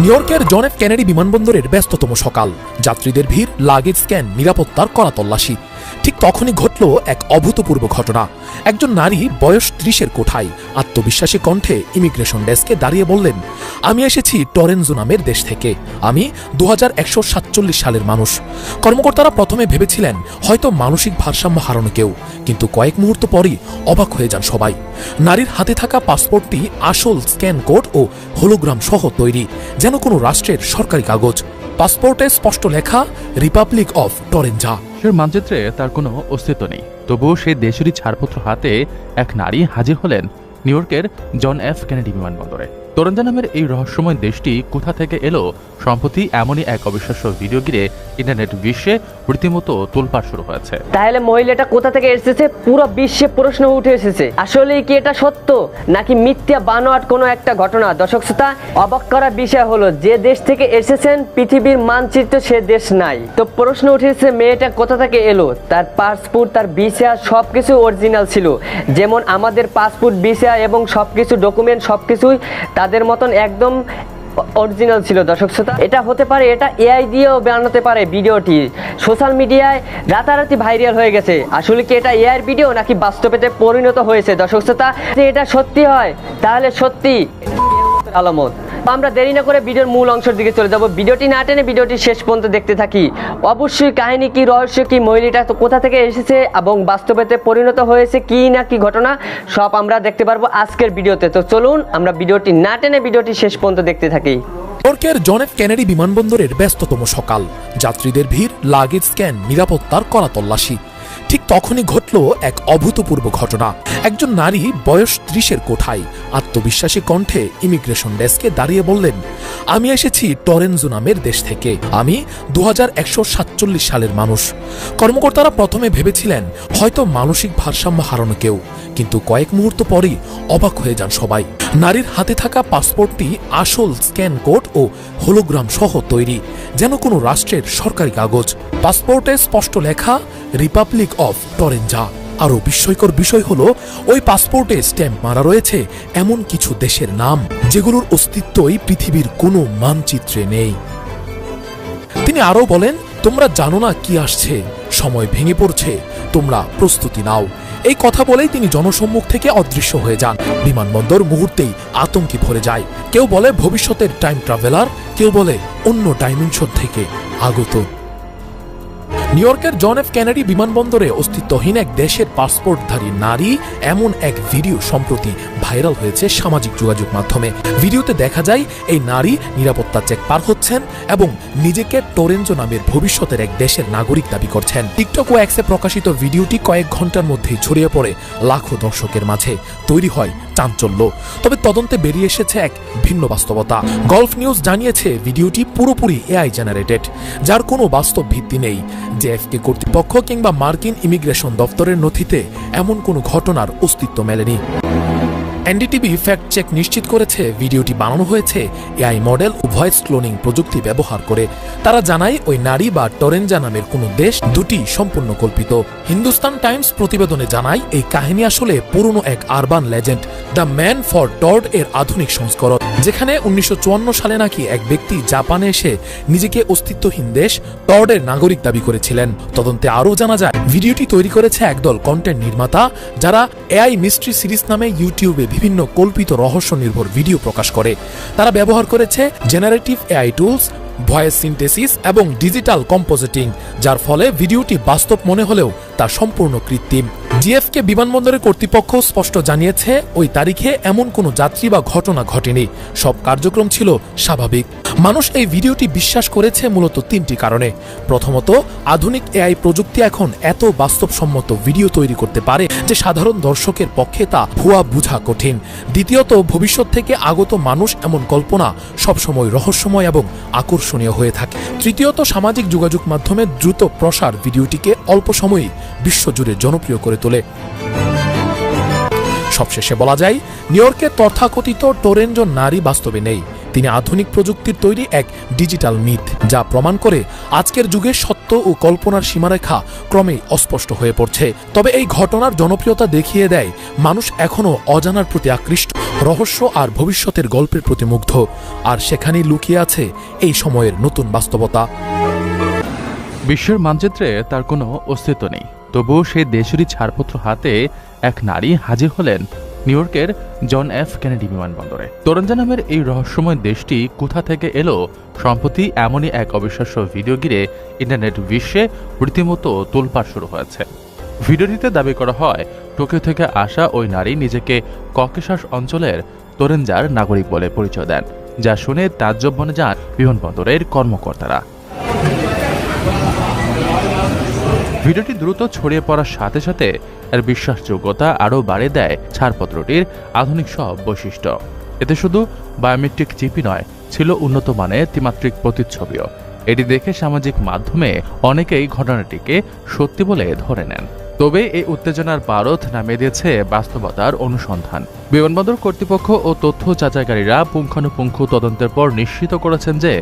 New ইয়র্কের John F Kennedy বিমানবন্দরের ব্যস্ততম সকাল, যাত্রীদের ভিড়, লাগেজ স্ক্যান, নিরাপত্তার কড়া তল্লাশি। ঠিক তখনই ঘটল এক অভূতপূর্ব ঘটনা। একজন নারী বয়স ৩০-এর কোঠায় আত্মবিশ্বাসী কণ্ঠে ইমিগ্রেশন ডেস্কে দাঁড়িয়ে বললেন, আমি এসেছি টরেনজো নামের দেশ থেকে, আমি 2147 সালের মানুষ। কর্মকর্তারা প্রথমে ভেবেছিলেন হয়তো মানসিক ভারসাম্য হারানো কেউ, কিন্তু কয়েক মুহূর্ত পরই অবাক হয়ে যান সবাই। নারীর হাতে থাকা পাসপোর্টটি আসল স্ক্যান কোড ও হোলোগ্রাম সহ তৈরি, যেন কোনো রাষ্ট্রের সরকারি কাগজ। পাসপোর্টে স্পষ্ট লেখা রিপাবলিক অফ টরেনজা। মানচিত্রে তার কোনো অস্তিত্ব নেই, তবুও সেই দেশেরই ছাড়পত্র হাতে এক নারী হাজির হলেন নিউ ইয়র্কের জন এফ কেনেডি বিমানবন্দরে। টরেনজা নামের এই রহস্যময় দেশটি কোথা থেকে এলো, সম্প্রতি এমনই এক অবিশ্বাস্য ভিডিও ঘিরে ইন্টারনেট বিশ্বে রীতিমতো তোলপাড় শুরু হয়েছে। তাহলে মহিলাটা কোথা থেকে এসেছে, পুরো বিশ্বে প্রশ্ন উঠে এসেছে। আসলে কি এটা সত্য নাকি মিথ্যা বানোয়াট কোনো একটা ঘটনা? দর্শক শ্রোতা, অবাক করা বিষয় হলো যে দেশ থেকে এসেছেন পৃথিবীর মানচিত্র সে দেশ নাই। তো প্রশ্ন উঠেছে মেয়েটা কোথা থেকে এলো। তার পাসপোর্ট, তার ভিসা সবকিছু অরিজিনাল ছিল, যেমন আমাদের পাসপোর্ট, ভিসা এবং সবকিছু ডকুমেন্ট সবকিছুই তাদের মতন একদম অরিজিনাল ছিল। দর্শক শ্রোতা, এটা হতে পারে এটা এআই দিয়েও বানাতে পারে। ভিডিওটি সোশ্যাল মিডিয়ায় রাতারাতি ভাইরাল হয়ে গেছে। আসলে কি এটা এআই ভিডিও নাকি বাস্তবেতে পরিণত হয়েছে? দর্শক শ্রোতা, যদি এটা সত্যি হয় তাহলে সত্যি আলামত। আমরা দেরি না করে ভিডিওর মূল অংশের দিকে চলে যাব। ভিডিওটি না টেনে ভিডিওটি শেষ পর্যন্ত দেখতে থাকি। অবশ্যই কাহিনী কি, রহস্য কি, মহিলাটা কোথা থেকে এসেছে এবং বাস্তবেতে পরিণত হয়েছে কি না কি ঘটনা, সব আমরা দেখতে পারবো আজকের ভিডিওতে। তো চলুন আমরা ভিডিওটি না টেনে ভিডিওটি শেষ পর্যন্ত দেখতে থাকি। নিউ ইয়র্কের জন এফ কেনেডি বিমানবন্দরের ব্যস্ততম সকাল, যাত্রীদের ভিড়, লাগেজ স্ক্যান, নিরাপত্তার কড়া তল্লাশি। ঠিক তখনই ঘটল এক অভূতপূর্ব ঘটনা। একজন নারী বয়স 30-এর কোঠায় আত্মবিশ্বাসী কণ্ঠে ইমিগ্রেশন ডেস্কে দাঁড়িয়ে বললেন, আমি এসেছি টরেনজো নামের দেশ থেকে, আমি 2147 সালের মানুষ। কর্মকর্তারা প্রথমে ভেবেছিলেন হয়তো মানসিক ভারসাম্য হারানো কেউ, কিন্তু কয়েক মুহূর্ত পরই অবাক হয়ে যান সবাই। নারীর হাতে থাকা পাসপোর্টটি আসল স্ক্যান কোড ও হোলোগ্রাম সহ তৈরি, যেন কোনো রাষ্ট্রের সরকারি কাগজ। পাসপোর্টে স্পষ্ট লেখা রিপাবলিক অফ টরেনজা। আরও বিস্ময়কর বিষয় হলো ওই পাসপোর্টে স্ট্যাম্প মারা রয়েছে এমন কিছু দেশের নাম যেগুলোর অস্তিত্বই পৃথিবীর কোনো মানচিত্রে নেই। তিনি আরও বলেন, তোমরা জানো না কি আসছে, সময় ভেঙে পড়ছে, তোমরা প্রস্তুতি নাও। এই কথা বলেই তিনি জনসম্মুখ থেকে অদৃশ্য হয়ে যান। বিমানবন্দর মুহূর্তেই আতঙ্কে ভরে যায়। কেউ বলে ভবিষ্যতের টাইম ট্রাভেলার, কেউ বলে অন্য ডাইমেনশন থেকে আগত। নিউ ইয়র্কের জন এফ কেনেডি বিমানবন্দরে অস্তিত্বহীন এক দেশের পাসপোর্টধারী নারী, এমন এক ভিডিও সম্প্রতি ভাইরাল হয়েছে সামাজিক যোগাযোগ মাধ্যমে। ভিডিওতে দেখা যায় এই নারী নিরাপত্তা চেক পার হচ্ছেন এবং নিজেকে টরেনজো নামের ভবিষ্যতের এক দেশের নাগরিক দাবি করছেন। টিকটক ও এক্সে প্রকাশিত ভিডিওটি কয়েক ঘন্টার মধ্যেই ছড়িয়ে পড়ে লাখো দর্শকের মাঝে। তৈরি হয় চাঞ্চল্য। তবে তদন্তে বেরিয়ে এসেছে এক ভিন্ন বাস্তবতা। গলফ নিউজ জানিয়েছে ভিডিওটি পুরোপুরি এআই জেনারেটেড, যার কোনো বাস্তব ভিত্তি নেই। জেএফকে কর্তৃপক্ষ কিংবা মার্কিন ইমিগ্রেশন দপ্তরের নথিতে এমন কোনো ঘটনার অস্তিত্ব মেলেনি। এনডিটিভি ফ্যাক্ট চেক নিশ্চিত করেছে ভিডিওটি বানানো হয়েছে এআই মডেল ও ভয়েস ক্লোনিং প্রযুক্তি ব্যবহার করে। তারা জানায় ওই নারী বা টরেনজা নামের কোনো দেশ দুটি সম্পূর্ণ কল্পিত। হিন্দুস্তান টাইমস প্রতিবেদনে জানায় এই কাহিনী আসলে পুরনো এক urban legend, the man for টর্ড এর আধুনিক সংস্করণ, যেখানে 1954 সালে নাকি এক ব্যক্তি জাপানে এসে নিজেকে অস্তিত্বহীন দেশ টর্ডের নাগরিক দাবি করেছিলেন। তদন্তে আরও জানা যায় ভিডিওটি তৈরি করেছে একদল কন্টেন্ট নির্মাতা, যারা এআই মিস্ট্রি সিরিজ নামে ইউটিউবে বিভিন্ন কল্পিত রহস্য নির্ভর ভিডিও প্রকাশ করে। তারা ব্যবহার করেছে generative AI tools, voice synthesis এবং ডিজিটাল কম্পোজিটিং, যার ফলে ভিডিওটি বাস্তব মনে হলেও তা সম্পূর্ণ কৃত্রিম। জিএফকে বিমানবন্দরের কর্তৃপক্ষ স্পষ্ট জানিয়েছে ওই তারিখে এমন কোনো যাত্রী বা ঘটনা ঘটেনি, সব কার্যক্রম ছিল স্বাভাবিক। মানুষ এই ভিডিওটি বিশ্বাস করেছে মূলত তিনটি কারণে। প্রথমত, আধুনিক এআই প্রযুক্তি এখন এত বাস্তবসম্মত ভিডিও তৈরি করতে পারে যে সাধারণ দর্শকের পক্ষে তা ভুয়া বোঝা কঠিন। দ্বিতীয়ত, ভবিষ্যৎ থেকে আগত মানুষ এমন কল্পনা সবসময় রহস্যময় এবং আকর্ষণীয় হয়ে থাকে। তৃতীয়ত, সামাজিক যোগাযোগ মাধ্যমে দ্রুত প্রসার ভিডিওটিকে অল্প সময়েই বিশ্বজুড়ে জনপ্রিয় করে তোলে। সবশেষে বলা যায়, নিউ ইয়র্কের তথাকথিত টরেনজো নারী বাস্তবে নেই। তিনি আধুনিক প্রযুক্তির তৈরি এক ডিজিটাল মিথ, যা প্রমাণ করে আজকের যুগে সত্য ও কল্পনার সীমারেখা ক্রমেই অস্পষ্ট হয়ে পড়ছে। তবে এই ঘটনার জনপ্রিয়তা দেখিয়ে দেয় মানুষ এখনো অজানার প্রতি আকৃষ্ট। রহস্য আর ভবিষ্যতের গল্পের প্রতি মুগ্ধ, আর সেখানেই লুকিয়ে আছে এই সময়ের নতুন বাস্তবতা। বিশ্বের মানচিত্রে তার কোনো অস্তিত্ব নেই, তবুও সেই দেশেরই ছাড়পত্র হাতে এক নারী হাজির হলেন নিউ ইয়র্কের জন এফ কেনেডি বিমানবন্দরে। তোরঞ্জা নামের এই রহস্যময় দেশটি কোথা থেকে এলো, সম্প্রতি এমনই এক অবিশ্বাস্য ভিডিও ঘিরে ইন্টারনেট বিশ্বে রীতিমতো তোলপাড় শুরু হয়েছে। ভিডিওটিতে দাবি করা হয় টোকিও থেকে আসা ওই নারী নিজেকে ককেশাস অঞ্চলের তোরেঞ্জার নাগরিক বলে পরিচয় দেন, যা শুনে তাজ্জব বনে যান বিমানবন্দরের কর্মকর্তারা। ভিডিওটি দ্রুত ছড়িয়ে পড়ার সাথে সাথে এর বিশ্বাসযোগ্যতা আরও বাড়িয়ে দেয় ছাড়পত্রটির আধুনিক সব বৈশিষ্ট্য। এতে শুধু বায়োমেট্রিক চিপই নয়, ছিল উন্নত মানের ত্রিমাত্রিক প্রতিচ্ছবিও। এটি দেখে সামাজিক মাধ্যমে অনেকেই ঘটনাটিকে সত্যি বলে ধরে নেন। তবে এই উত্তেজনার পারদ নামিয়ে দিয়েছে বাস্তবতার অনুসন্ধান। বিমানবন্দর কর্তৃপক্ষ ও তথ্য যাচাইকারীরা পুঙ্খানুপুঙ্খ তদন্তের পর নিশ্চিত করেছেন যে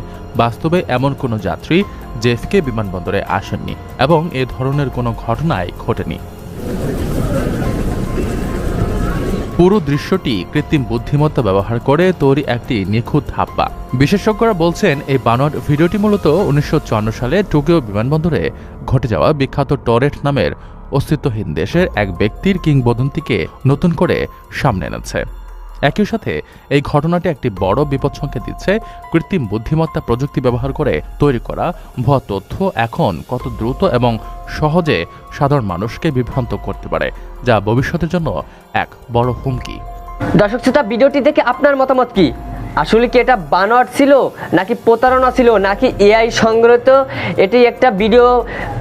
বাস্তবে এমন কোনো যাত্রী জেফকে বিমানবন্দরে আসেননি এবং এ ধরনের কোনো ঘটনাই ঘটেনি। পুরো দৃশ্যটি কৃত্রিম বুদ্ধিমত্তা ব্যবহার করে তৈরি একটি নিখুঁত ধাপ্পা। বিশেষজ্ঞরা বলছেন এই বানোয়াট ভিডিওটি মূলত 1954 সালে টোকিও বিমানবন্দরে ঘটে যাওয়া বিখ্যাত টরেট নামের অস্তিত্বহীন দেশের এক ব্যক্তির কিংবদন্তিকে নতুন করে সামনে এনেছে। একই সাথে এই ঘটনাটি একটি বড় বিপদ সংকেত দিচ্ছে। কৃত্রিম বুদ্ধিমত্তা প্রযুক্তি ব্যবহার করে তৈরি করা ভুয়া তথ্য এখন কত দ্রুত এবং সহজে সাধারণ মানুষকে বিভ্রান্ত করতে পারে, যা ভবিষ্যতের জন্য এক বড় হুমকি। দর্শক শ্রোতা, ভিডিওটি দেখে আপনার মতামত কি? আসলে কি এটা বানোয়াট ছিল, নাকি প্রতারণা ছিল, নাকি এআই সংগ্রহিত এটি একটা ভিডিও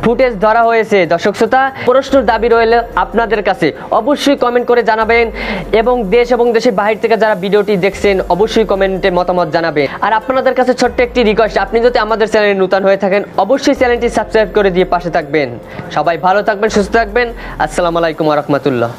ফুটেজ ধরা হয়েছে? দর্শক শ্রোতা, প্রশ্ন দাবি রইল আপনাদের কাছে, অবশ্যই কমেন্ট করে জানাবেন এবং দেশ এবং দেশের বাইরে থেকে যারা ভিডিওটি দেখছেন অবশ্যই কমেন্টে মতামত জানাবেন। আর আপনাদের কাছে ছোট্ট একটি রিকোয়েস্ট, আপনি যদি আমাদের চ্যানেলে নতুন হয়ে থাকেন অবশ্যই চ্যানেলটি সাবস্ক্রাইব করে দিয়ে পাশে থাকবেন। সবাই ভালো থাকবেন, সুস্থ থাকবেন। আসসালামু আলাইকুম ওয়া রাহমাতুল্লাহ।